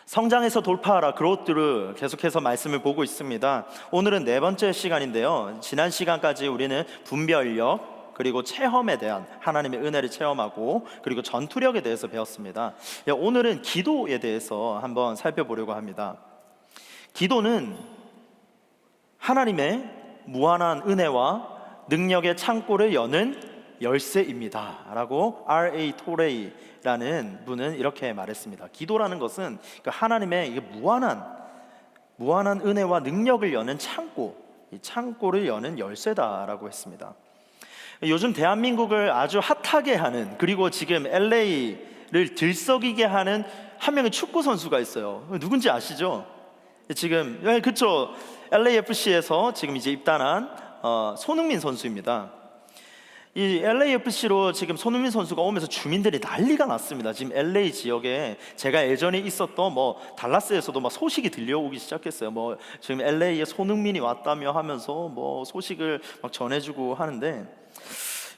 성장해서 돌파하라 그로트를 계속해서 말씀을 보고 있습니다. 오늘은 네 번째 시간인데요, 지난 시간까지 우리는 분별력 그리고 체험에 대한 하나님의 은혜를 체험하고 그리고 전투력에 대해서 배웠습니다. 오늘은 기도에 대해서 한번 살펴보려고 합니다. 기도는 하나님의 무한한 은혜와 능력의 창고를 여는 열쇠입니다 라고 R.A. 토레이라는 분은 이렇게 말했습니다. 기도라는 것은 하나님의 무한한 은혜와 능력을 여는 창고, 이 창고를 여는 열쇠다라고 했습니다. 요즘 대한민국을 아주 핫하게 하는, 그리고 지금 LA를 들썩이게 하는 한 명의 축구 선수가 있어요. 누군지 아시죠? 지금 그쵸, LAFC에서 지금 이제 입단한 손흥민 선수입니다. 이 LAFC로 지금 손흥민 선수가 오면서 주민들이 난리가 났습니다. 지금 LA 지역에 제가 예전에 있었던 달라스에서도 막 소식이 들려오기 시작했어요. 지금 LA에 손흥민이 왔다며 하면서 소식을 막 전해주고 하는데,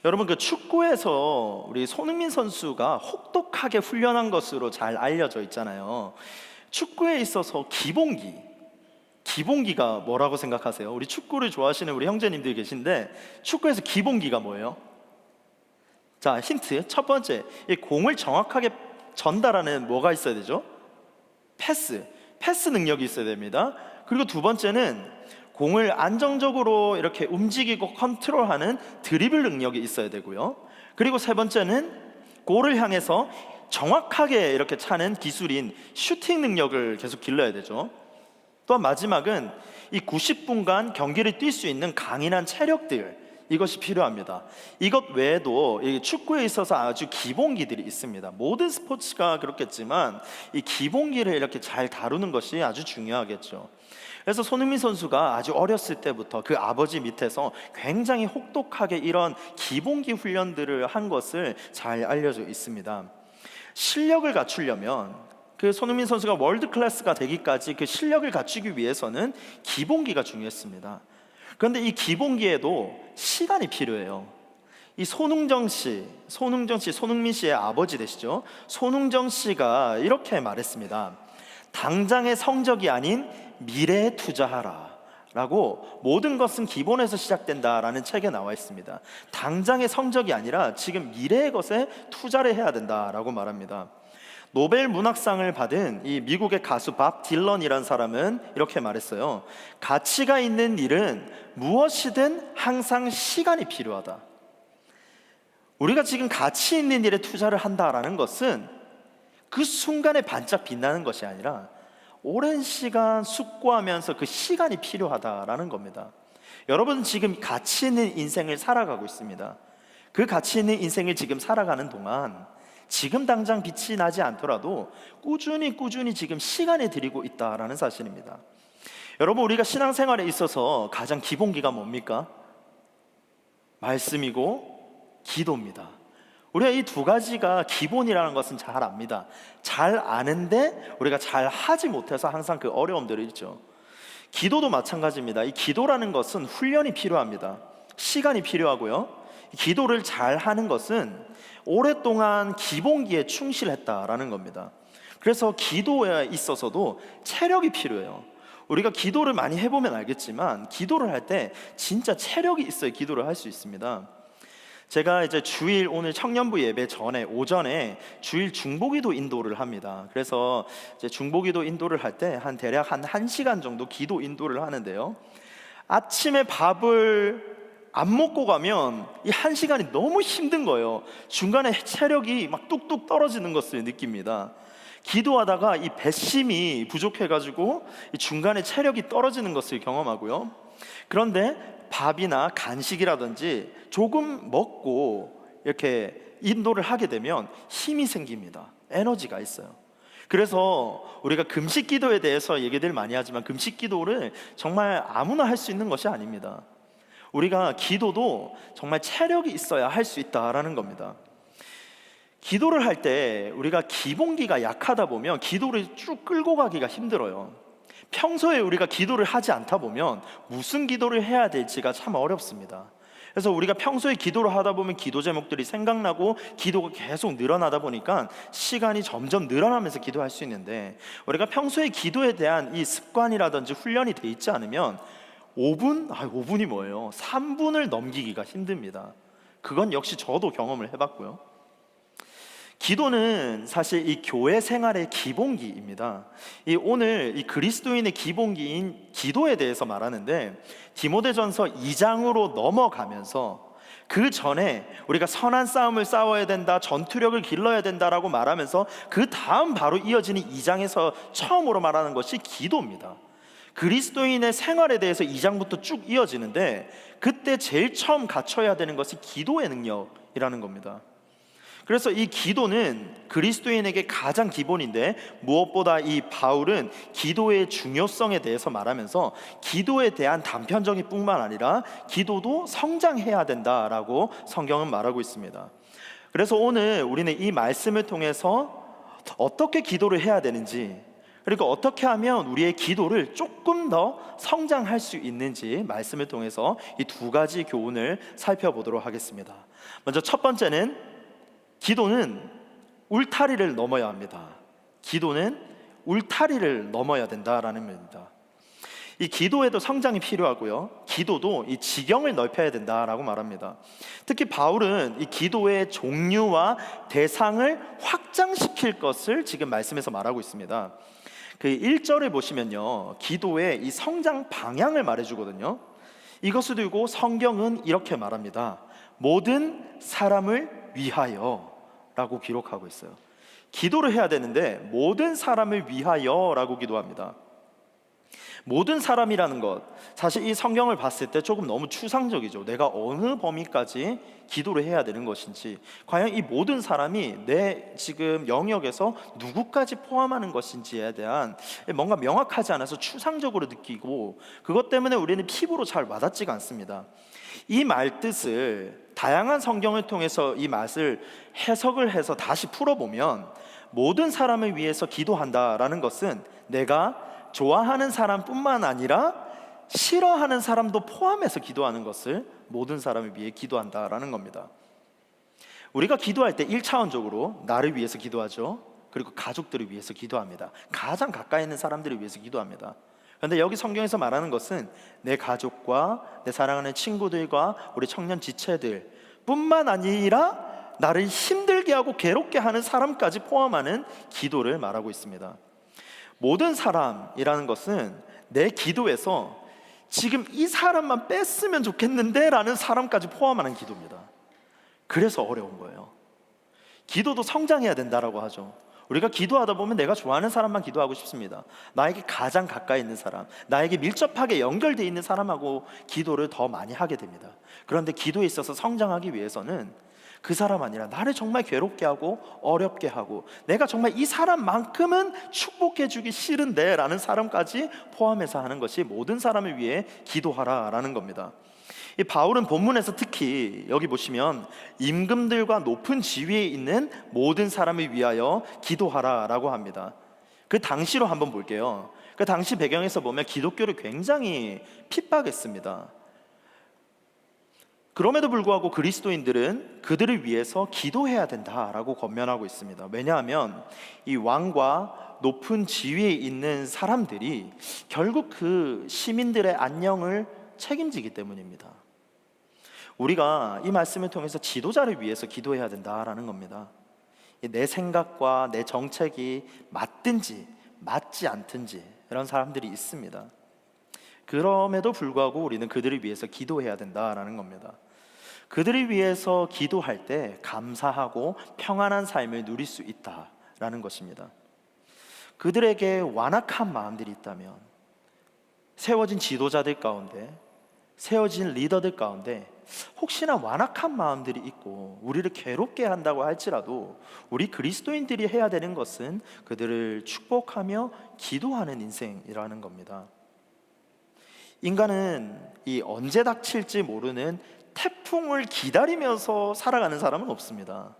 여러분, 그 축구에서 우리 손흥민 선수가 혹독하게 훈련한 것으로 잘 알려져 있잖아요. 축구에 있어서 기본기가 뭐라고 생각하세요? 우리 축구를 좋아하시는 우리 형제님들이 계신데, 축구에서 기본기가 뭐예요? 자, 힌트 첫 번째, 이 공을 정확하게 전달하는 뭐가 있어야 되죠? 패스 능력이 있어야 됩니다. 그리고 두 번째는 공을 안정적으로 이렇게 움직이고 컨트롤하는 드리블 능력이 있어야 되고요. 그리고 세 번째는 골을 향해서 정확하게 이렇게 차는 기술인 슈팅 능력을 계속 길러야 되죠. 또한 마지막은 이 90분간 경기를 뛸 수 있는 강인한 체력들, 이것이 필요합니다. 이것 외에도 이 축구에 있어서 아주 기본기들이 있습니다. 모든 스포츠가 그렇겠지만 이 기본기를 이렇게 잘 다루는 것이 아주 중요하겠죠. 그래서 손흥민 선수가 아주 어렸을 때부터 그 아버지 밑에서 굉장히 혹독하게 이런 기본기 훈련들을 한 것을 잘 알려져 있습니다. 실력을 갖추려면, 그 손흥민 선수가 월드 클래스가 되기까지 그 실력을 갖추기 위해서는 기본기가 중요했습니다. 그런데 이 기본기에도 시간이 필요해요. 이 손흥민 씨의 아버지 되시죠? 손흥정 씨가 이렇게 말했습니다. 당장의 성적이 아닌 미래에 투자하라 라고, 모든 것은 기본에서 시작된다라는 책에 나와 있습니다. 당장의 성적이 아니라 지금 미래의 것에 투자를 해야 된다라고 말합니다. 노벨 문학상을 받은 이 미국의 가수 밥 딜런이라는 사람은 이렇게 말했어요. 가치가 있는 일은 무엇이든 항상 시간이 필요하다. 우리가 지금 가치 있는 일에 투자를 한다라는 것은 그 순간에 반짝 빛나는 것이 아니라 오랜 시간 숙고하면서 그 시간이 필요하다라는 겁니다. 여러분, 지금 가치 있는 인생을 살아가고 있습니다. 그 가치 있는 인생을 지금 살아가는 동안 지금 당장 빛이 나지 않더라도 꾸준히 지금 시간을 들이고 있다라는 사실입니다. 여러분, 우리가 신앙생활에 있어서 가장 기본기가 뭡니까? 말씀이고 기도입니다. 우리가 이 두 가지가 기본이라는 것은 잘 압니다. 잘 아는데 우리가 잘 하지 못해서 항상 그 어려움들이 있죠. 기도도 마찬가지입니다. 이 기도라는 것은 훈련이 필요합니다. 시간이 필요하고요. 기도를 잘 하는 것은 오랫동안 기본기에 충실했다라는 겁니다. 그래서 기도에 있어서도 체력이 필요해요. 우리가 기도를 많이 해보면 알겠지만, 기도를 할 때 진짜 체력이 있어야 기도를 할 수 있습니다. 제가 이제 주일, 오늘 청년부 예배 전에 오전에 주일 중보기도 인도를 합니다. 그래서 이제 중보기도 인도를 할 때 대략 한 1시간 정도 기도 인도를 하는데요, 아침에 밥을 안 먹고 가면 이 1시간이 너무 힘든 거예요. 중간에 체력이 막 뚝뚝 떨어지는 것을 느낍니다. 기도하다가 이 배심이 부족해가지고 이 중간에 체력이 떨어지는 것을 경험하고요. 그런데 밥이나 간식이라든지 조금 먹고 이렇게 인도를 하게 되면 힘이 생깁니다. 에너지가 있어요. 그래서 우리가 금식 기도에 대해서 얘기들 많이 하지만, 금식 기도를 정말 아무나 할 수 있는 것이 아닙니다. 우리가 기도도 정말 체력이 있어야 할 수 있다라는 겁니다. 기도를 할 때 우리가 기본기가 약하다 보면 기도를 쭉 끌고 가기가 힘들어요. 평소에 우리가 기도를 하지 않다 보면 무슨 기도를 해야 될지가 참 어렵습니다. 그래서 우리가 평소에 기도를 하다 보면 기도 제목들이 생각나고 기도가 계속 늘어나다 보니까 시간이 점점 늘어나면서 기도할 수 있는데, 우리가 평소에 기도에 대한 이 습관이라든지 훈련이 돼 있지 않으면 5분이 뭐예요? 3분을 넘기기가 힘듭니다. 그건 역시 저도 경험을 해봤고요. 기도는 사실 이 교회 생활의 기본기입니다. 오늘 이 그리스도인의 기본기인 기도에 대해서 말하는데, 디모데전서 2장으로 넘어가면서 그 전에 우리가 선한 싸움을 싸워야 된다, 전투력을 길러야 된다라고 말하면서 그 다음 바로 이어지는 2장에서 처음으로 말하는 것이 기도입니다. 그리스도인의 생활에 대해서 2장부터 쭉 이어지는데, 그때 제일 처음 갖춰야 되는 것이 기도의 능력이라는 겁니다. 그래서 이 기도는 그리스도인에게 가장 기본인데, 무엇보다 이 바울은 기도의 중요성에 대해서 말하면서 기도에 대한 단편적인 뿐만 아니라 기도도 성장해야 된다라고 성경은 말하고 있습니다. 그래서 오늘 우리는 이 말씀을 통해서 어떻게 기도를 해야 되는지, 그리고 어떻게 하면 우리의 기도를 조금 더 성장할 수 있는지 말씀을 통해서 이 두 가지 교훈을 살펴보도록 하겠습니다. 먼저 첫 번째는 기도는 울타리를 넘어야 합니다. 기도는 울타리를 넘어야 된다라는 겁니다. 이 기도에도 성장이 필요하고요, 기도도 이 지경을 넓혀야 된다라고 말합니다. 특히 바울은 이 기도의 종류와 대상을 확장시킬 것을 지금 말씀에서 말하고 있습니다. 그 1절을 보시면요, 기도의 이 성장 방향을 말해주거든요. 이것을 두고 성경은 이렇게 말합니다. 모든 사람을 위하여 라고 기록하고 있어요. 기도를 해야 되는데 모든 사람을 위하여 라고 기도합니다. 모든 사람이라는 것, 사실 이 성경을 봤을 때 조금 너무 추상적이죠. 내가 어느 범위까지 기도를 해야 되는 것인지, 과연 이 모든 사람이 내 지금 영역에서 누구까지 포함하는 것인지에 대한 뭔가 명확하지 않아서 추상적으로 느끼고, 그것 때문에 우리는 피부로 잘 와닿지가 않습니다. 이 말 뜻을 다양한 성경을 통해서 이 맛을 해석을 해서 다시 풀어보면, 모든 사람을 위해서 기도한다라는 것은 내가 좋아하는 사람뿐만 아니라 싫어하는 사람도 포함해서 기도하는 것을 모든 사람을 위해 기도한다라는 겁니다. 우리가 기도할 때 1차원적으로 나를 위해서 기도하죠. 그리고 가족들을 위해서 기도합니다. 가장 가까이 있는 사람들을 위해서 기도합니다. 그런데 여기 성경에서 말하는 것은 내 가족과 내 사랑하는 친구들과 우리 청년 지체들 뿐만 아니라 나를 힘들게 하고 괴롭게 하는 사람까지 포함하는 기도를 말하고 있습니다. 모든 사람이라는 것은 내 기도에서 지금 이 사람만 뺐으면 좋겠는데 라는 사람까지 포함하는 기도입니다. 그래서 어려운 거예요. 기도도 성장해야 된다라고 하죠. 우리가 기도하다 보면 내가 좋아하는 사람만 기도하고 싶습니다. 나에게 가장 가까이 있는 사람, 나에게 밀접하게 연결되어 있는 사람하고 기도를 더 많이 하게 됩니다. 그런데 기도에 있어서 성장하기 위해서는 그 사람 아니라 나를 정말 괴롭게 하고 어렵게 하고 내가 정말 이 사람만큼은 축복해 주기 싫은데 라는 사람까지 포함해서 하는 것이 모든 사람을 위해 기도하라 라는 겁니다. 이 바울은 본문에서 특히 여기 보시면 임금들과 높은 지위에 있는 모든 사람을 위하여 기도하라 라고 합니다. 그 당시로 한번 볼게요. 그 당시 배경에서 보면 기독교를 굉장히 핍박했습니다. 그럼에도 불구하고 그리스도인들은 그들을 위해서 기도해야 된다라고 권면하고 있습니다. 왜냐하면 이 왕과 높은 지위에 있는 사람들이 결국 그 시민들의 안녕을 책임지기 때문입니다. 우리가 이 말씀을 통해서 지도자를 위해서 기도해야 된다라는 겁니다. 내 생각과 내 정책이 맞든지 맞지 않든지 이런 사람들이 있습니다. 그럼에도 불구하고 우리는 그들을 위해서 기도해야 된다라는 겁니다. 그들을 위해서 기도할 때 감사하고 평안한 삶을 누릴 수 있다라는 것입니다. 그들에게 완악한 마음들이 있다면, 세워진 지도자들 가운데, 세워진 리더들 가운데 혹시나 완악한 마음들이 있고 우리를 괴롭게 한다고 할지라도 우리 그리스도인들이 해야 되는 것은 그들을 축복하며 기도하는 인생이라는 겁니다. 인간은 이 언제 닥칠지 모르는 태풍을 기다리면서 살아가는 사람은 없습니다.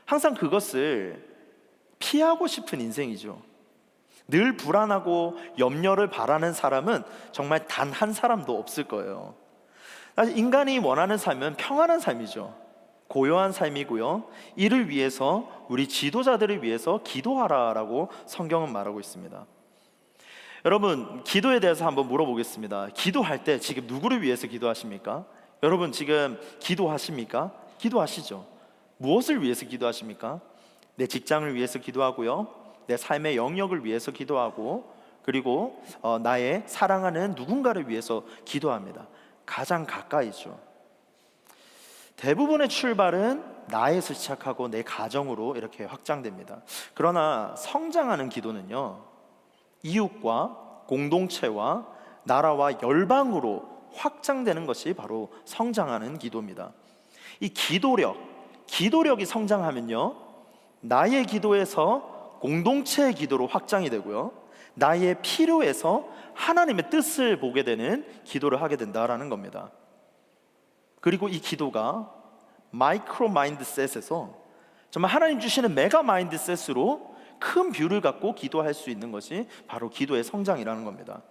항상 그것을 피하고 싶은 인생이죠. 늘 불안하고 염려를 바라는 사람은 정말 단 한 사람도 없을 거예요. 사실 인간이 원하는 삶은 평안한 삶이죠. 고요한 삶이고요. 이를 위해서 우리 지도자들을 위해서 기도하라라고 성경은 말하고 있습니다. 여러분, 기도에 대해서 한번 물어보겠습니다. 기도할 때 지금 누구를 위해서 기도하십니까? 여러분 지금 기도하십니까? 기도하시죠. 무엇을 위해서 기도하십니까? 내 직장을 위해서 기도하고요. 내 삶의 영역을 위해서 기도하고, 그리고 나의 사랑하는 누군가를 위해서 기도합니다. 가장 가까이죠. 대부분의 출발은 나에서 시작하고 내 가정으로 이렇게 확장됩니다. 그러나 성장하는 기도는요, 이웃과 공동체와 나라와 열방으로 확장되는 것이 바로 성장하는 기도입니다. 이 기도력이 성장하면요, 나의 기도에서 공동체의 기도로 확장이 되고요, 나의 필요에서 하나님의 뜻을 보게 되는 기도를 하게 된다라는 겁니다. 그리고 이 기도가 마이크로 마인드셋에서 정말 하나님 주시는 메가 마인드셋으로 큰 뷰를 갖고 기도할 수 있는 것이 바로 기도의 성장이라는 겁니다.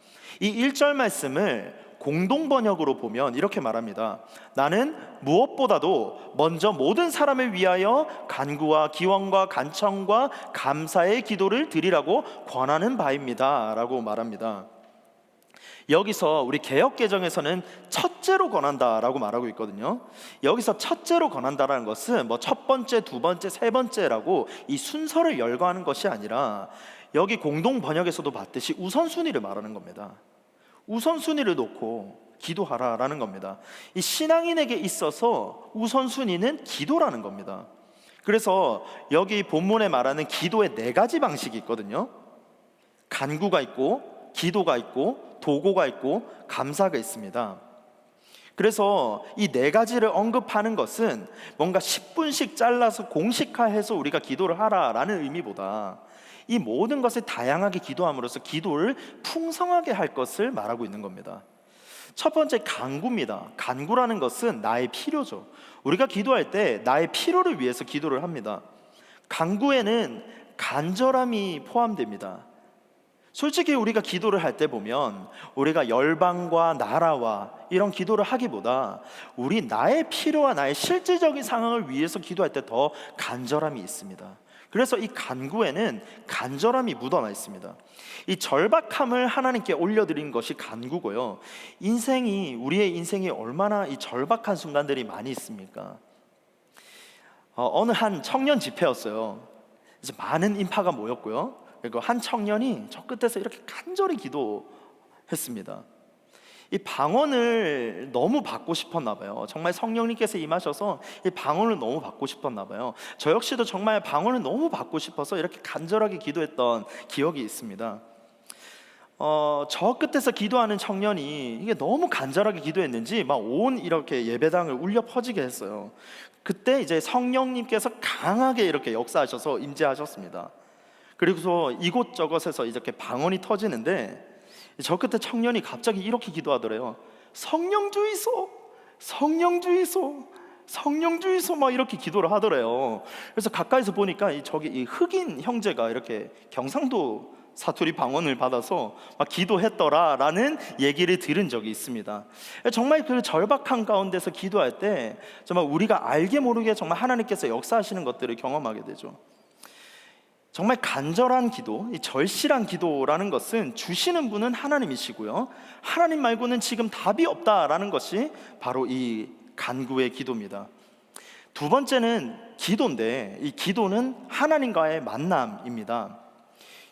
이 1절 말씀을 공동 번역으로 보면 이렇게 말합니다. 나는 무엇보다도 먼저 모든 사람을 위하여 간구와 기원과 간청과 감사의 기도를 드리라고 권하는 바입니다 라고 말합니다. 여기서 우리 개역개정에서는 첫째로 권한다라고 말하고 있거든요. 여기서 첫째로 권한다라는 것은 뭐 첫 번째, 두 번째, 세 번째라고 이 순서를 열거하는 것이 아니라, 여기 공동 번역에서도 봤듯이 우선순위를 말하는 겁니다. 우선순위를 놓고 기도하라라는 겁니다. 이 신앙인에게 있어서 우선순위는 기도라는 겁니다. 그래서 여기 본문에 말하는 기도의 4가지 방식이 있거든요. 간구가 있고, 기도가 있고, 도고가 있고, 감사가 있습니다. 그래서 이 4가지를 언급하는 것은 뭔가 10분씩 잘라서 공식화해서 우리가 기도를 하라라는 의미보다 이 모든 것을 다양하게 기도함으로써 기도를 풍성하게 할 것을 말하고 있는 겁니다. 첫 번째, 간구입니다. 간구라는 것은 나의 필요죠. 우리가 기도할 때 나의 필요를 위해서 기도를 합니다. 간구에는 간절함이 포함됩니다. 솔직히 우리가 기도를 할 때 보면 우리가 열방과 나라와 이런 기도를 하기보다 우리 나의 필요와 나의 실질적인 상황을 위해서 기도할 때 더 간절함이 있습니다. 그래서 이 간구에는 간절함이 묻어나 있습니다. 이 절박함을 하나님께 올려드린 것이 간구고요. 우리의 인생이 얼마나 이 절박한 순간들이 많이 있습니까? 어느 한 청년 집회였어요. 이제 많은 인파가 모였고요. 그리고 한 청년이 저 끝에서 이렇게 간절히 기도했습니다. 이 방언을 너무 받고 싶었나 봐요. 정말 성령님께서 임하셔서 이 방언을 너무 받고 싶었나 봐요. 저 역시도 정말 방언을 너무 받고 싶어서 이렇게 간절하게 기도했던 기억이 있습니다. 저 끝에서 기도하는 청년이 이게 너무 간절하게 기도했는지 막 온 이렇게 예배당을 울려 퍼지게 했어요. 그때 이제 성령님께서 강하게 이렇게 역사하셔서 임재하셨습니다. 그리고서 이곳저곳에서 이렇게 방언이 터지는데 저 끝에 청년이 갑자기 이렇게 기도하더래요. 성령 주이소, 성령 주이소, 성령 주이소, 막 이렇게 기도를 하더래요. 그래서 가까이서 보니까 저기 이 흑인 형제가 이렇게 경상도 사투리 방언을 받아서 막 기도했더라라는 얘기를 들은 적이 있습니다. 정말 그 절박한 가운데서 기도할 때 정말 우리가 알게 모르게 정말 하나님께서 역사하시는 것들을 경험하게 되죠. 정말 간절한 기도, 이 절실한 기도라는 것은 주시는 분은 하나님이시고요, 하나님 말고는 지금 답이 없다라는 것이 바로 이 간구의 기도입니다. 두 번째는 기도인데, 이 기도는 하나님과의 만남입니다.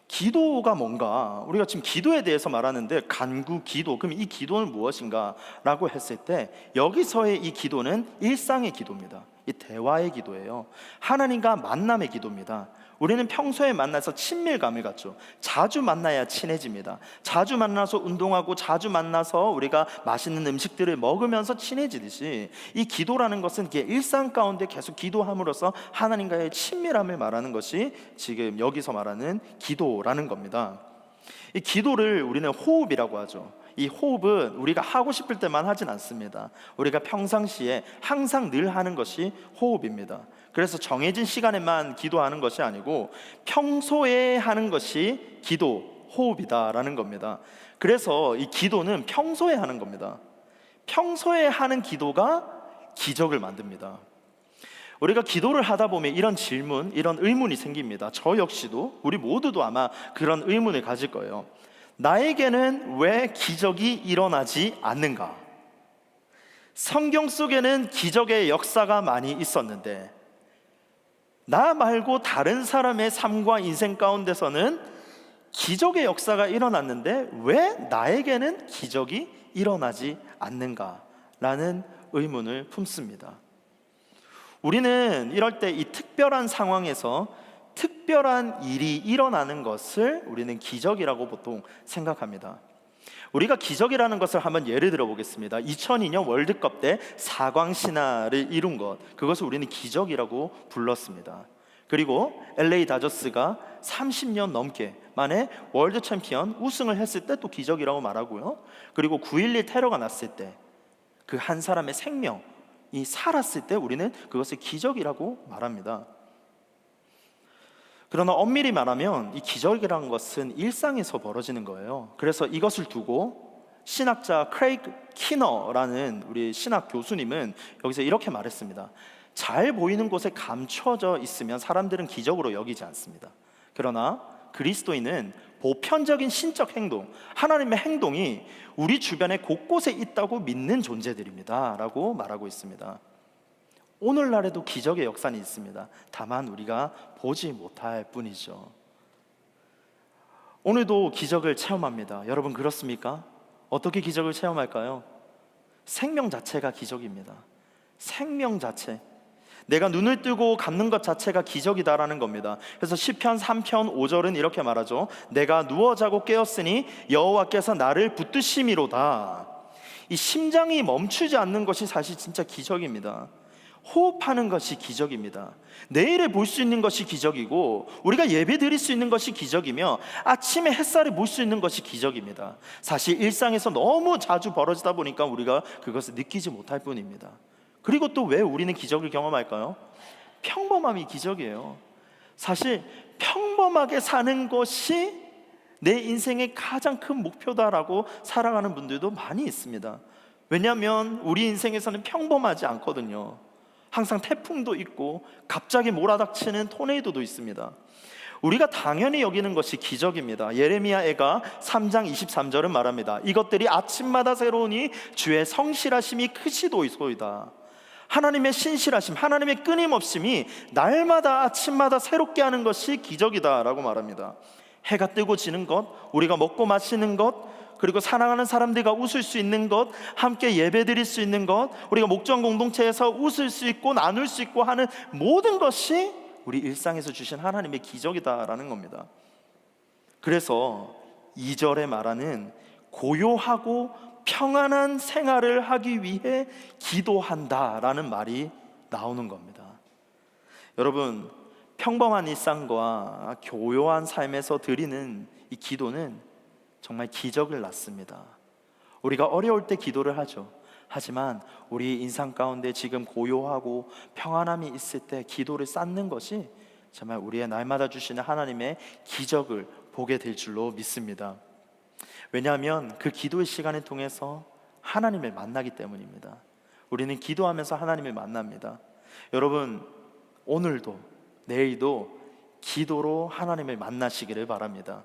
기도가 뭔가, 우리가 지금 기도에 대해서 말하는데 간구, 기도, 그럼 이 기도는 무엇인가 라고 했을 때 여기서의 이 기도는 일상의 기도입니다. 이 대화의 기도예요. 하나님과 만남의 기도입니다. 우리는 평소에 만나서 친밀감을 갖죠. 자주 만나야 친해집니다. 자주 만나서 운동하고 자주 만나서 우리가 맛있는 음식들을 먹으면서 친해지듯이 이 기도라는 것은 이게 일상 가운데 계속 기도함으로써 하나님과의 친밀함을 말하는 것이 지금 여기서 말하는 기도라는 겁니다. 이 기도를 우리는 호흡이라고 하죠. 이 호흡은 우리가 하고 싶을 때만 하진 않습니다. 우리가 평상시에 항상 늘 하는 것이 호흡입니다. 그래서 정해진 시간에만 기도하는 것이 아니고 평소에 하는 것이 기도, 호흡이다라는 겁니다. 그래서 이 기도는 평소에 하는 겁니다. 평소에 하는 기도가 기적을 만듭니다. 우리가 기도를 하다 보면 이런 질문, 이런 의문이 생깁니다. 저 역시도, 우리 모두도 아마 그런 의문을 가질 거예요. 나에게는 왜 기적이 일어나지 않는가? 성경 속에는 기적의 역사가 많이 있었는데 나 말고 다른 사람의 삶과 인생 가운데서는 기적의 역사가 일어났는데 왜 나에게는 기적이 일어나지 않는가라는 의문을 품습니다. 우리는 이럴 때 이 특별한 상황에서 특별한 일이 일어나는 것을 우리는 기적이라고 보통 생각합니다. 우리가 기적이라는 것을 한번 예를 들어 보겠습니다. 2002년 월드컵 때 4광 신화를 이룬 것, 그것을 우리는 기적이라고 불렀습니다. 그리고 LA 다저스가 30년 넘게 만에 월드 챔피언 우승을 했을 때 또 기적이라고 말하고요. 그리고 9.11 테러가 났을 때 그 한 사람의 생명이 살았을 때 우리는 그것을 기적이라고 말합니다. 그러나 엄밀히 말하면 이 기적이라는 것은 일상에서 벌어지는 거예요. 그래서 이것을 두고 신학자 크레이그 키너라는 우리 신학 교수님은 여기서 이렇게 말했습니다. 잘 보이는 곳에 감춰져 있으면 사람들은 기적으로 여기지 않습니다. 그러나 그리스도인은 보편적인 신적 행동, 하나님의 행동이 우리 주변에 곳곳에 있다고 믿는 존재들입니다 라고 말하고 있습니다. 오늘날에도 기적의 역사는 있습니다. 다만 우리가 보지 못할 뿐이죠. 오늘도 기적을 체험합니다. 여러분 그렇습니까? 어떻게 기적을 체험할까요? 생명 자체가 기적입니다. 생명 자체, 내가 눈을 뜨고 감는 것 자체가 기적이다라는 겁니다. 그래서 시편 3편 5절은 이렇게 말하죠. 내가 누워 자고 깨었으니 여호와께서 나를 붙드심이로다. 이 심장이 멈추지 않는 것이 사실 진짜 기적입니다. 호흡하는 것이 기적입니다. 내일을 볼 수 있는 것이 기적이고 우리가 예배 드릴 수 있는 것이 기적이며 아침에 햇살을 볼 수 있는 것이 기적입니다. 사실 일상에서 너무 자주 벌어지다 보니까 우리가 그것을 느끼지 못할 뿐입니다. 그리고 또 왜 우리는 기적을 경험할까요? 평범함이 기적이에요. 사실 평범하게 사는 것이 내 인생의 가장 큰 목표다라고 살아가는 분들도 많이 있습니다. 왜냐하면 우리 인생에서는 평범하지 않거든요. 항상 태풍도 있고 갑자기 몰아닥치는 토네이도도 있습니다. 우리가 당연히 여기는 것이 기적입니다. 예레미야애가 3장 23절은 말합니다. 이것들이 아침마다 새로우니 주의 성실하심이 크시도이소이다. 하나님의 신실하심, 하나님의 끊임없음이 날마다 아침마다 새롭게 하는 것이 기적이다 라고 말합니다. 해가 뜨고 지는 것, 우리가 먹고 마시는 것, 그리고 사랑하는 사람들과 웃을 수 있는 것, 함께 예배드릴 수 있는 것, 우리가 목장 공동체에서 웃을 수 있고 나눌 수 있고 하는 모든 것이 우리 일상에서 주신 하나님의 기적이다라는 겁니다. 그래서 2절에 말하는 고요하고 평안한 생활을 하기 위해 기도한다라는 말이 나오는 겁니다. 여러분, 평범한 일상과 교요한 삶에서 드리는 이 기도는 정말 기적을 낳습니다. 우리가 어려울 때 기도를 하죠. 하지만 우리 인상 가운데 지금 고요하고 평안함이 있을 때 기도를 쌓는 것이 정말 우리의 날마다 주시는 하나님의 기적을 보게 될 줄로 믿습니다. 왜냐하면 그 기도의 시간을 통해서 하나님을 만나기 때문입니다. 우리는 기도하면서 하나님을 만납니다. 여러분, 오늘도 내일도 기도로 하나님을 만나시기를 바랍니다.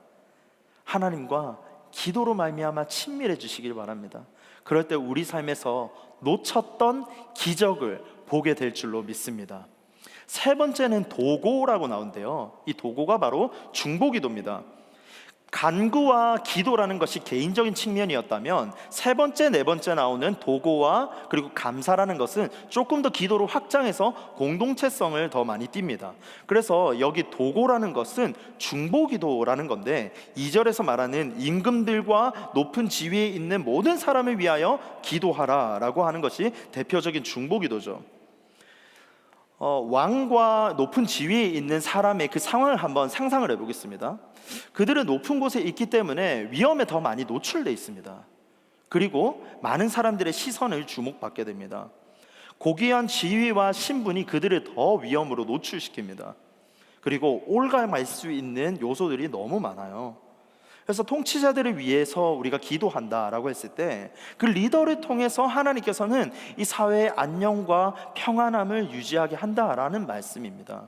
하나님과 기도로 말미암아 친밀해지시길 바랍니다. 그럴 때 우리 삶에서 놓쳤던 기적을 보게 될 줄로 믿습니다. 세 번째는 도고라고 나오는데요, 이 도고가 바로 중보기도입니다. 간구와 기도라는 것이 개인적인 측면이었다면 세 번째, 네 번째 나오는 도고와 그리고 감사라는 것은 조금 더 기도로 확장해서 공동체성을 더 많이 띱니다. 그래서 여기 도고라는 것은 중보기도라는 건데 2절에서 말하는 임금들과 높은 지위에 있는 모든 사람을 위하여 기도하라 라고 하는 것이 대표적인 중보기도죠. 왕과 높은 지위에 있는 사람의 그 상황을 한번 상상을 해보겠습니다. 그들은 높은 곳에 있기 때문에 위험에 더 많이 노출되어 있습니다. 그리고 많은 사람들의 시선을 주목받게 됩니다. 고귀한 지위와 신분이 그들을 더 위험으로 노출시킵니다. 그리고 올가말 수 있는 요소들이 너무 많아요. 그래서 통치자들을 위해서 우리가 기도한다라고 했을 때 그 리더를 통해서 하나님께서는 이 사회의 안녕과 평안함을 유지하게 한다라는 말씀입니다.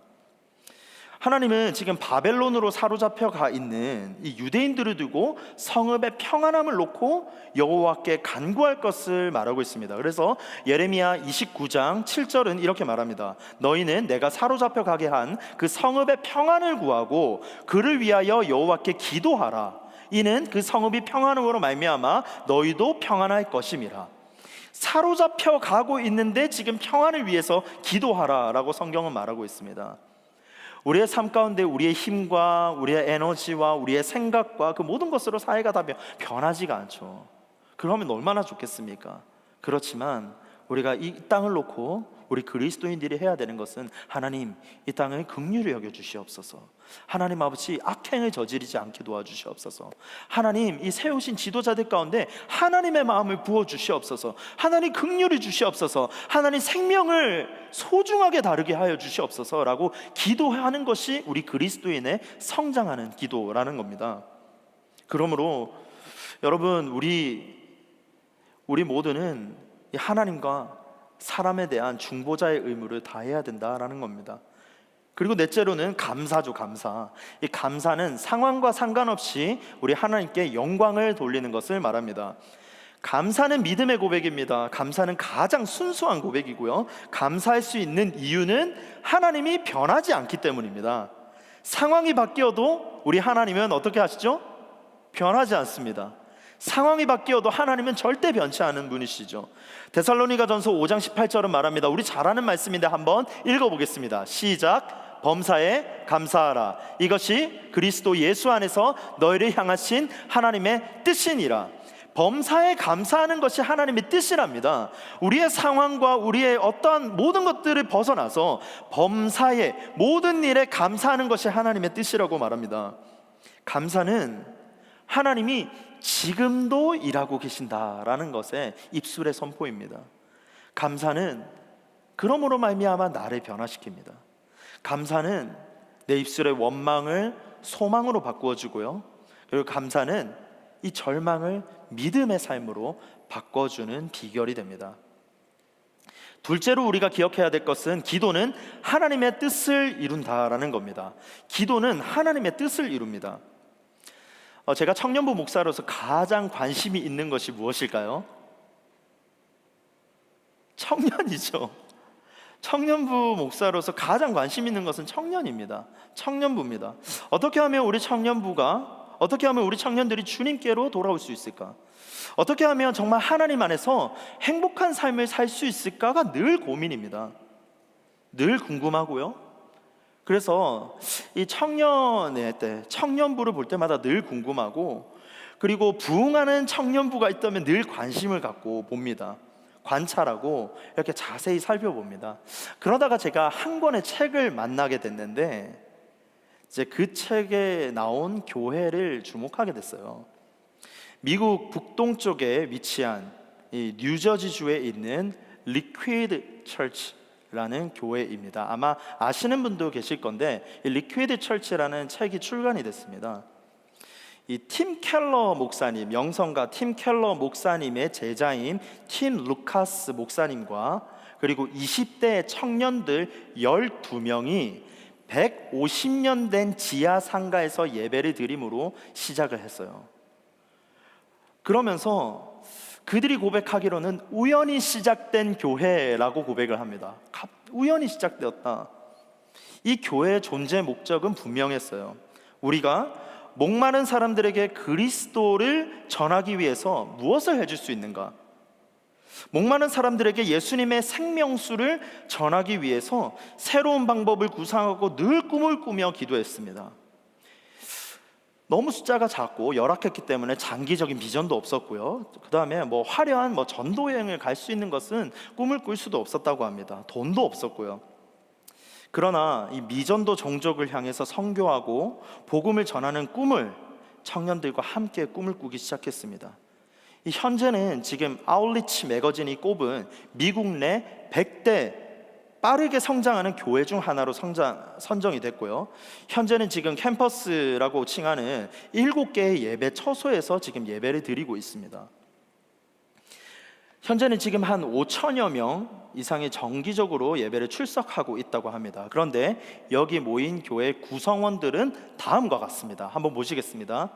하나님은 지금 바벨론으로 사로잡혀 가 있는 이 유대인들을 두고 성읍의 평안함을 놓고 여호와께 간구할 것을 말하고 있습니다. 그래서 예레미야 29장 7절은 이렇게 말합니다. 너희는 내가 사로잡혀 가게 한 그 성읍의 평안을 구하고 그를 위하여 여호와께 기도하라. 이는 그 성읍이 평안함으로 말미암아 너희도 평안할 것임이라. 사로잡혀 가고 있는데 지금 평안을 위해서 기도하라라고 성경은 말하고 있습니다. 우리의 삶 가운데 우리의 힘과 우리의 에너지와 우리의 생각과 그 모든 것으로 사회가 다 변하지가 않죠. 그러면 얼마나 좋겠습니까? 그렇지만 우리가 이 땅을 놓고 우리 그리스도인들이 해야 되는 것은 하나님, 이 땅을 긍휼히 여겨 주시옵소서. 하나님 아버지, 악행을 저지르지 않게 도와주시옵소서. 하나님, 이 세우신 지도자들 가운데 하나님의 마음을 부어 주시옵소서. 하나님 긍휼히 주시옵소서. 하나님 생명을 소중하게 다루게 하여 주시옵소서라고 기도하는 것이 우리 그리스도인의 성장하는 기도라는 겁니다. 그러므로 여러분, 우리 모두는 하나님과 사람에 대한 중보자의 의무를 다해야 된다라는 겁니다. 그리고 넷째로는 감사죠. 감사. 이 감사는 상황과 상관없이 우리 하나님께 영광을 돌리는 것을 말합니다. 감사는 믿음의 고백입니다. 감사는 가장 순수한 고백이고요. 감사할 수 있는 이유는 하나님이 변하지 않기 때문입니다. 상황이 바뀌어도 우리 하나님은 어떻게 하시죠? 변하지 않습니다. 상황이 바뀌어도 하나님은 절대 변치 않은 분이시죠. 데살로니가전서 5장 18절은 말합니다. 우리 잘 아는 말씀인데 한번 읽어보겠습니다. 시작. 범사에 감사하라. 이것이 그리스도 예수 안에서 너희를 향하신 하나님의 뜻이니라. 범사에 감사하는 것이 하나님의 뜻이랍니다. 우리의 상황과 우리의 어떠한 모든 것들을 벗어나서 범사에 모든 일에 감사하는 것이 하나님의 뜻이라고 말합니다. 감사는 하나님이 지금도 일하고 계신다라는 것의 입술의 선포입니다. 감사는 그러므로 말미암아 나를 변화시킵니다. 감사는 내 입술의 원망을 소망으로 바꾸어 주고요. 그리고 감사는 이 절망을 믿음의 삶으로 바꿔주는 비결이 됩니다. 둘째로 우리가 기억해야 될 것은 기도는 하나님의 뜻을 이룬다라는 겁니다. 기도는 하나님의 뜻을 이룹니다. 제가 청년부 목사로서 가장 관심이 있는 것이 무엇일까요? 청년이죠. 청년부 목사로서 가장 관심 있는 것은 청년입니다. 청년부입니다. 어떻게 하면 우리 청년들이 주님께로 돌아올 수 있을까? 어떻게 하면 정말 하나님 안에서 행복한 삶을 살 수 있을까가 늘 고민입니다. 늘 궁금하고요. 그래서 이 청년의 때 청년부를 볼 때마다 늘 궁금하고, 그리고 부흥하는 청년부가 있다면 늘 관심을 갖고 봅니다. 관찰하고 이렇게 자세히 살펴봅니다. 그러다가 제가 한 권의 책을 만나게 됐는데 이제 그 책에 나온 교회를 주목하게 됐어요. 미국 북동쪽에 위치한 이 뉴저지주에 있는 리퀴드 처치라는 교회입니다. 아마 아시는 분도 계실 건데 이 리퀴드 처치라는 책이 출간이 됐습니다. 이 팀 켈러 목사님, 영성가 팀 켈러 목사님의 제자인 팀 루카스 목사님과 그리고 20대 청년들 12명이 150년 된 지하 상가에서 예배를 드림으로 시작을 했어요. 그러면서 그들이 고백하기로는 우연히 시작된 교회라고 고백을 합니다. 우연히 시작되었다. 이 교회의 존재 목적은 분명했어요. 우리가 목마른 사람들에게 그리스도를 전하기 위해서 무엇을 해줄 수 있는가? 목마른 사람들에게 예수님의 생명수를 전하기 위해서 새로운 방법을 구상하고 늘 꿈을 꾸며 기도했습니다. 너무 숫자가 작고 열악했기 때문에 장기적인 비전도 없었고요. 그 다음에 화려한 전도 여행을 갈 수 있는 것은 꿈을 꿀 수도 없었다고 합니다. 돈도 없었고요. 그러나 이 미전도 종족을 향해서 선교하고 복음을 전하는 꿈을 청년들과 함께 꿈을 꾸기 시작했습니다. 현재는 지금 아웃리치 매거진이 꼽은 미국 내 100대 빠르게 성장하는 교회 중 하나로 선정이 됐고요. 현재는 지금 캠퍼스라고 칭하는 7개의 예배 처소에서 지금 예배를 드리고 있습니다. 현재는 지금 한 5천여 명 이상이 정기적으로 예배를 출석하고 있다고 합니다. 그런데 여기 모인 교회 구성원들은 다음과 같습니다. 한번 보시겠습니다.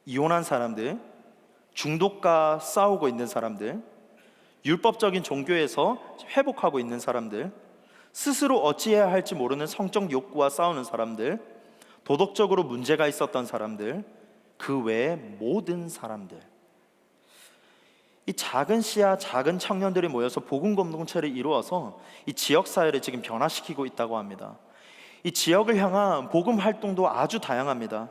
이혼한 사람들, 중독과 싸우고 있는 사람들, 율법적인 종교에서 회복하고 있는 사람들, 스스로 어찌해야 할지 모르는 성적 욕구와 싸우는 사람들, 도덕적으로 문제가 있었던 사람들, 그 외의 모든 사람들, 이 작은 씨와 작은 청년들이 모여서 복음 공동체를 이루어서 이 지역 사회를 지금 변화시키고 있다고 합니다. 이 지역을 향한 복음 활동도 아주 다양합니다.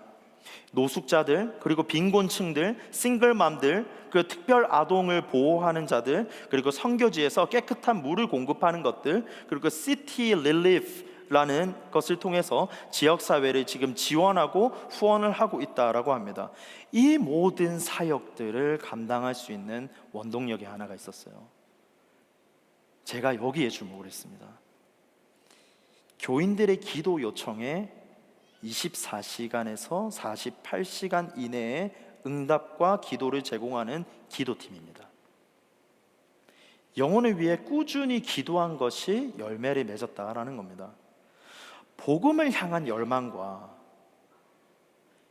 노숙자들, 그리고 빈곤층들, 싱글맘들, 그 특별 아동을 보호하는 자들, 그리고 선교지에서 깨끗한 물을 공급하는 것들, 그리고 시티 릴리프라는 것을 통해서 지역 사회를 지금 지원하고 후원을 하고 있다라고 합니다. 이 모든 사역들을 감당할 수 있는 원동력이 하나가 있었어요. 제가 여기에 주목을 했습니다. 교인들의 기도 요청에 24시간에서 48시간 이내에 응답과 기도를 제공하는 기도팀입니다. 영혼을 위해 꾸준히 기도한 것이 열매를 맺었다라는 겁니다. 복음을 향한 열망과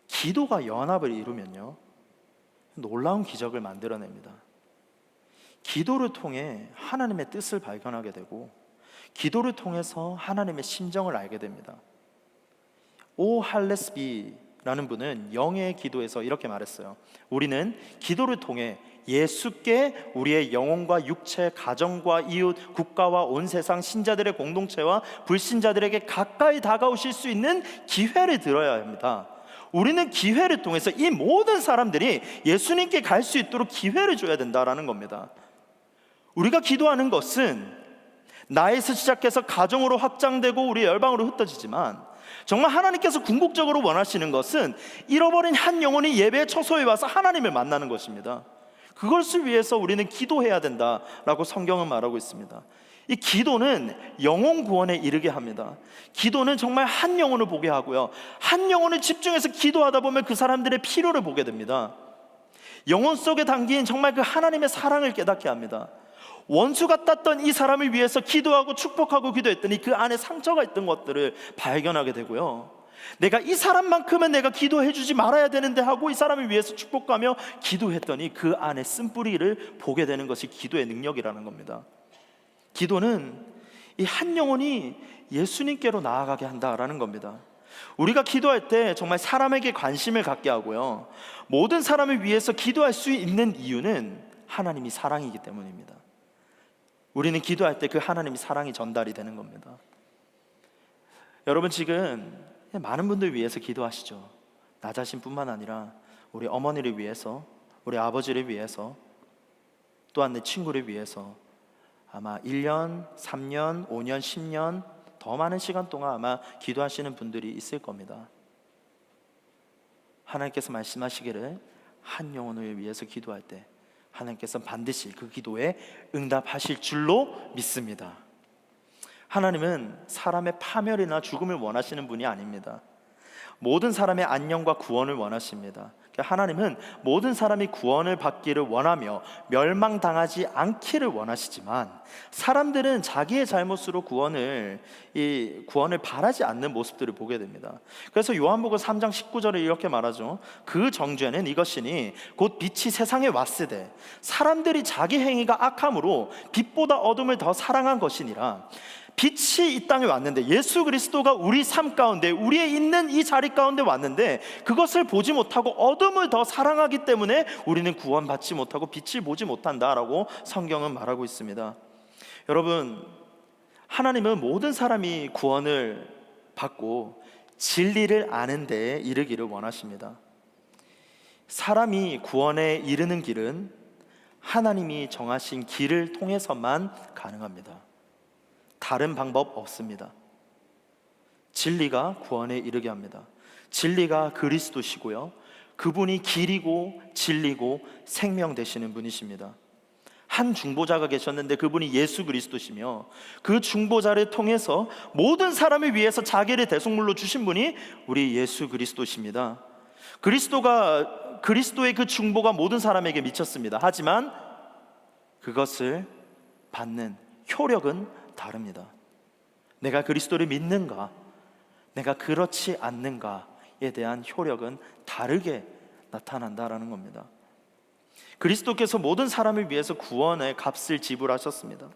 기도가 연합을 이루면요, 놀라운 기적을 만들어냅니다. 기도를 통해 하나님의 뜻을 발견하게 되고, 기도를 통해서 하나님의 심정을 알게 됩니다. 오 할레스비라는 분은 영의 기도에서 이렇게 말했어요. 우리는 기도를 통해 예수께 우리의 영혼과 육체, 가정과 이웃, 국가와 온 세상 신자들의 공동체와 불신자들에게 가까이 다가오실 수 있는 기회를 들어야 합니다. 우리는 기회를 통해서 이 모든 사람들이 예수님께 갈 수 있도록 기회를 줘야 된다라는 겁니다. 우리가 기도하는 것은 나에서 시작해서 가정으로 확장되고 우리 열방으로 흩어지지만, 정말 하나님께서 궁극적으로 원하시는 것은 잃어버린 한 영혼이 예배의 처소에 와서 하나님을 만나는 것입니다. 그것을 위해서 우리는 기도해야 된다라고 성경은 말하고 있습니다. 이 기도는 영혼 구원에 이르게 합니다. 기도는 정말 한 영혼을 보게 하고요, 한 영혼을 집중해서 기도하다 보면 그 사람들의 필요를 보게 됩니다. 영혼 속에 담긴 정말 그 하나님의 사랑을 깨닫게 합니다. 원수가 땄던 이 사람을 위해서 기도하고 축복하고 기도했더니 그 안에 상처가 있던 것들을 발견하게 되고요, 내가 이 사람만큼은 내가 기도해 주지 말아야 되는데 하고 이 사람을 위해서 축복하며 기도했더니 그 안에 쓴뿌리를 보게 되는 것이 기도의 능력이라는 겁니다. 기도는 이 한 영혼이 예수님께로 나아가게 한다라는 겁니다. 우리가 기도할 때 정말 사람에게 관심을 갖게 하고요, 모든 사람을 위해서 기도할 수 있는 이유는 하나님이 사랑이기 때문입니다. 우리는 기도할 때 그 하나님의 사랑이 전달이 되는 겁니다. 여러분, 지금 많은 분들 위해서 기도하시죠. 나 자신뿐만 아니라 우리 어머니를 위해서, 우리 아버지를 위해서, 또한 내 친구를 위해서 아마 1년, 3년, 5년, 10년 더 많은 시간 동안 아마 기도하시는 분들이 있을 겁니다. 하나님께서 말씀하시기를 한 영혼을 위해서 기도할 때 하나님께서 반드시 그 기도에 응답하실 줄로 믿습니다. 하나님은 사람의 파멸이나 죽음을 원하시는 분이 아닙니다. 모든 사람의 안녕과 구원을 원하십니다. 하나님은 모든 사람이 구원을 받기를 원하며 멸망당하지 않기를 원하시지만, 사람들은 자기의 잘못으로 구원을 바라지 않는 모습들을 보게 됩니다. 그래서 요한복음 3장 19절에 이렇게 말하죠. 그 정죄는 이것이니 곧 빛이 세상에 왔으되 사람들이 자기 행위가 악함으로 빛보다 어둠을 더 사랑한 것이니라. 빛이 이 땅에 왔는데, 예수 그리스도가 우리 삶 가운데, 우리의 있는 이 자리 가운데 왔는데 그것을 보지 못하고 어둠을 더 사랑하기 때문에 우리는 구원받지 못하고 빛을 보지 못한다라고 성경은 말하고 있습니다. 여러분, 하나님은 모든 사람이 구원을 받고 진리를 아는 데에 이르기를 원하십니다. 사람이 구원에 이르는 길은 하나님이 정하신 길을 통해서만 가능합니다. 다른 방법 없습니다. 진리가 구원에 이르게 합니다. 진리가 그리스도시고요, 그분이 길이고 진리고 생명 되시는 분이십니다. 한 중보자가 계셨는데 그분이 예수 그리스도시며, 그 중보자를 통해서 모든 사람을 위해서 자기를 대속물로 주신 분이 우리 예수 그리스도십니다. 그리스도의 그 중보가 모든 사람에게 미쳤습니다. 하지만 그것을 받는 효력은 다릅니다. 내가 그리스도를 믿는가, 내가 그렇지 않는가에 대한 효력은 다르게 나타난다라는 겁니다. 그리스도께서 모든 사람을 위해서 구원의 값을 지불하셨습니다.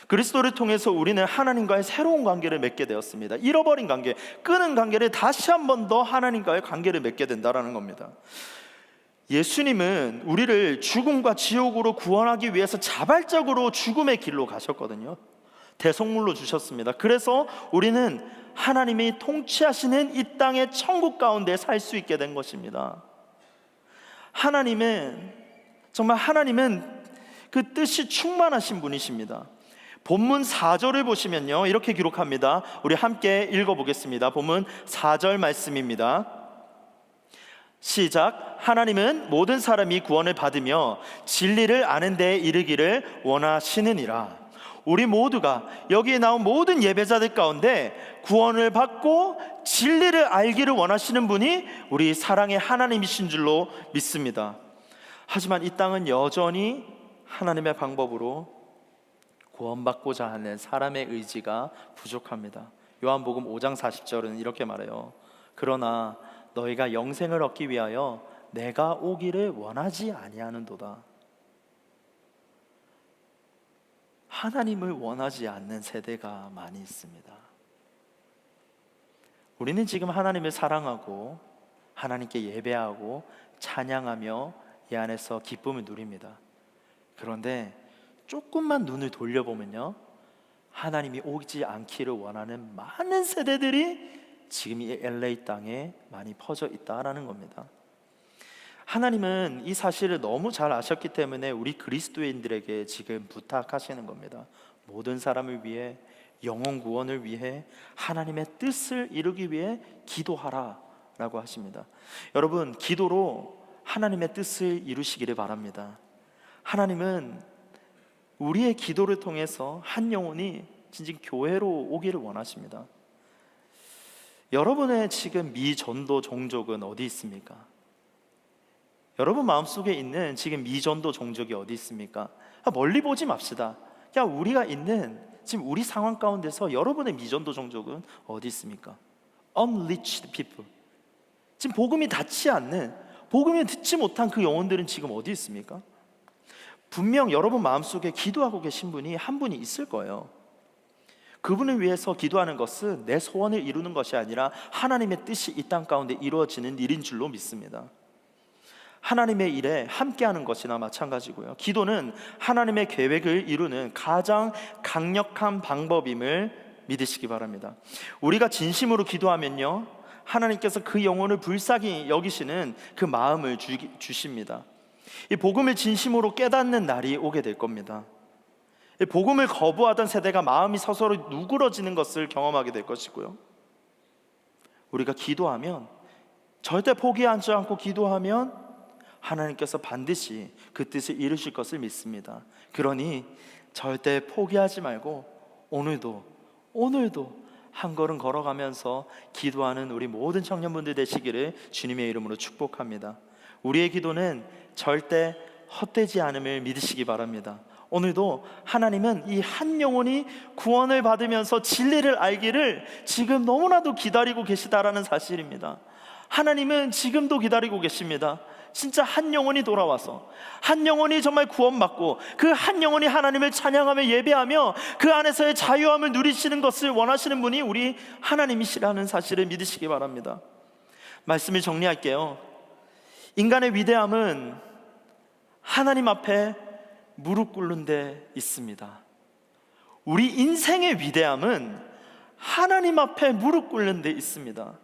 그리스도를 통해서 우리는 하나님과의 새로운 관계를 맺게 되었습니다. 잃어버린 관계, 끊은 관계를 다시 한 번 더 하나님과의 관계를 맺게 된다는 겁니다. 예수님은 우리를 죽음과 지옥으로 구원하기 위해서 자발적으로 죽음의 길로 가셨거든요. 대속물로 주셨습니다. 그래서 우리는 하나님이 통치하시는 이 땅의 천국 가운데 살 수 있게 된 것입니다. 하나님은 그 뜻이 충만하신 분이십니다. 본문 4절을 보시면요, 이렇게 기록합니다. 우리 함께 읽어보겠습니다. 본문 4절 말씀입니다. 시작. 하나님은 모든 사람이 구원을 받으며 진리를 아는 데에 이르기를 원하시느니라. 우리 모두가 여기에 나온 모든 예배자들 가운데 구원을 받고 진리를 알기를 원하시는 분이 우리 사랑의 하나님이신 줄로 믿습니다. 하지만 이 땅은 여전히 하나님의 방법으로 구원받고자 하는 사람의 의지가 부족합니다. 요한복음 5장 40절은 이렇게 말해요. 그러나 너희가 영생을 얻기 위하여 내가 오기를 원하지 아니하는도다. 하나님을 원하지 않는 세대가 많이 있습니다. 우리는 지금 하나님을 사랑하고 하나님께 예배하고 찬양하며 이 안에서 기쁨을 누립니다. 그런데 조금만 눈을 돌려보면요, 하나님이 오지 않기를 원하는 많은 세대들이 지금 이 LA 땅에 많이 퍼져 있다라는 겁니다. 하나님은 이 사실을 너무 잘 아셨기 때문에 우리 그리스도인들에게 지금 부탁하시는 겁니다. 모든 사람을 위해, 영혼 구원을 위해, 하나님의 뜻을 이루기 위해 기도하라 라고 하십니다. 여러분, 기도로 하나님의 뜻을 이루시기를 바랍니다. 하나님은 우리의 기도를 통해서 한 영혼이 진짜 교회로 오기를 원하십니다. 여러분의 지금 미전도 종족은 어디 있습니까? 여러분 마음속에 있는 지금 미전도 종족이 어디 있습니까? 멀리 보지 맙시다. 우리가 있는 지금 우리 상황 가운데서 여러분의 미전도 종족은 어디 있습니까? Unreached people, 지금 복음이 닿지 않는, 복음을 듣지 못한 그 영혼들은 지금 어디 있습니까? 분명 여러분 마음속에 기도하고 계신 분이 한 분이 있을 거예요. 그분을 위해서 기도하는 것은 내 소원을 이루는 것이 아니라 하나님의 뜻이 이 땅 가운데 이루어지는 일인 줄로 믿습니다. 하나님의 일에 함께하는 것이나 마찬가지고요. 기도는 하나님의 계획을 이루는 가장 강력한 방법임을 믿으시기 바랍니다. 우리가 진심으로 기도하면요, 하나님께서 그 영혼을 불쌍히 여기시는 그 마음을 주십니다. 이 복음을 진심으로 깨닫는 날이 오게 될 겁니다. 이 복음을 거부하던 세대가 마음이 서서히 누그러지는 것을 경험하게 될 것이고요. 우리가 기도하면, 절대 포기하지 않고 기도하면 하나님께서 반드시 그 뜻을 이루실 것을 믿습니다. 그러니 절대 포기하지 말고 오늘도 한 걸음 걸어가면서 기도하는 우리 모든 청년분들 되시기를 주님의 이름으로 축복합니다. 우리의 기도는 절대 헛되지 않음을 믿으시기 바랍니다. 오늘도 하나님은 이 한 영혼이 구원을 받으면서 진리를 알기를 지금 너무나도 기다리고 계시다라는 사실입니다. 하나님은 지금도 기다리고 계십니다. 진짜 한 영혼이 돌아와서, 한 영혼이 정말 구원받고 그 한 영혼이 하나님을 찬양하며 예배하며 그 안에서의 자유함을 누리시는 것을 원하시는 분이 우리 하나님이시라는 사실을 믿으시기 바랍니다. 말씀을 정리할게요. 인간의 위대함은 하나님 앞에 무릎 꿇는 데 있습니다. 우리 인생의 위대함은 하나님 앞에 무릎 꿇는 데 있습니다.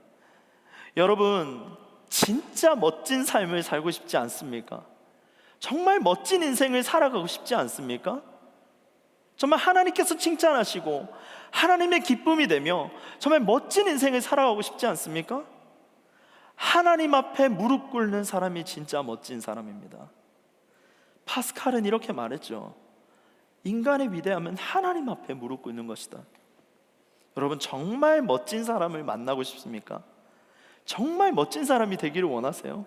여러분, 진짜 멋진 삶을 살고 싶지 않습니까? 정말 멋진 인생을 살아가고 싶지 않습니까? 정말 하나님께서 칭찬하시고 하나님의 기쁨이 되며 정말 멋진 인생을 살아가고 싶지 않습니까? 하나님 앞에 무릎 꿇는 사람이 진짜 멋진 사람입니다. 파스칼은 이렇게 말했죠. 인간의 위대함은 하나님 앞에 무릎 꿇는 것이다. 여러분, 정말 멋진 사람을 만나고 싶습니까? 정말 멋진 사람이 되기를 원하세요?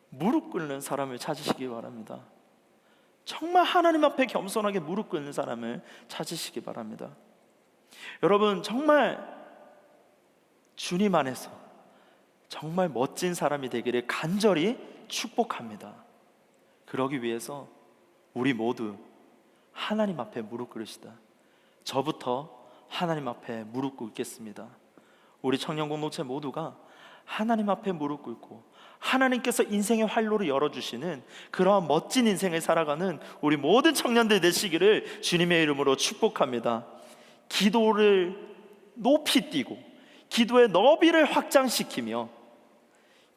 무릎 꿇는 사람을 찾으시기 바랍니다. 정말 하나님 앞에 겸손하게 무릎 꿇는 사람을 찾으시기 바랍니다. 여러분, 정말 주님 안에서 정말 멋진 사람이 되기를 간절히 축복합니다. 그러기 위해서 우리 모두 하나님 앞에 무릎 꿇으시다. 저부터 하나님 앞에 무릎 꿇겠습니다. 우리 청년 공동체 모두가 하나님 앞에 무릎 꿇고 하나님께서 인생의 활로를 열어주시는 그러한 멋진 인생을 살아가는 우리 모든 청년들 되시기를 주님의 이름으로 축복합니다. 기도를 높이 뛰고 기도의 너비를 확장시키며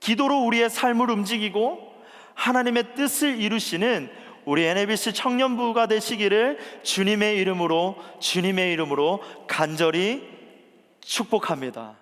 기도로 우리의 삶을 움직이고 하나님의 뜻을 이루시는 우리 NABC 청년부가 되시기를 주님의 이름으로 간절히 축복합니다.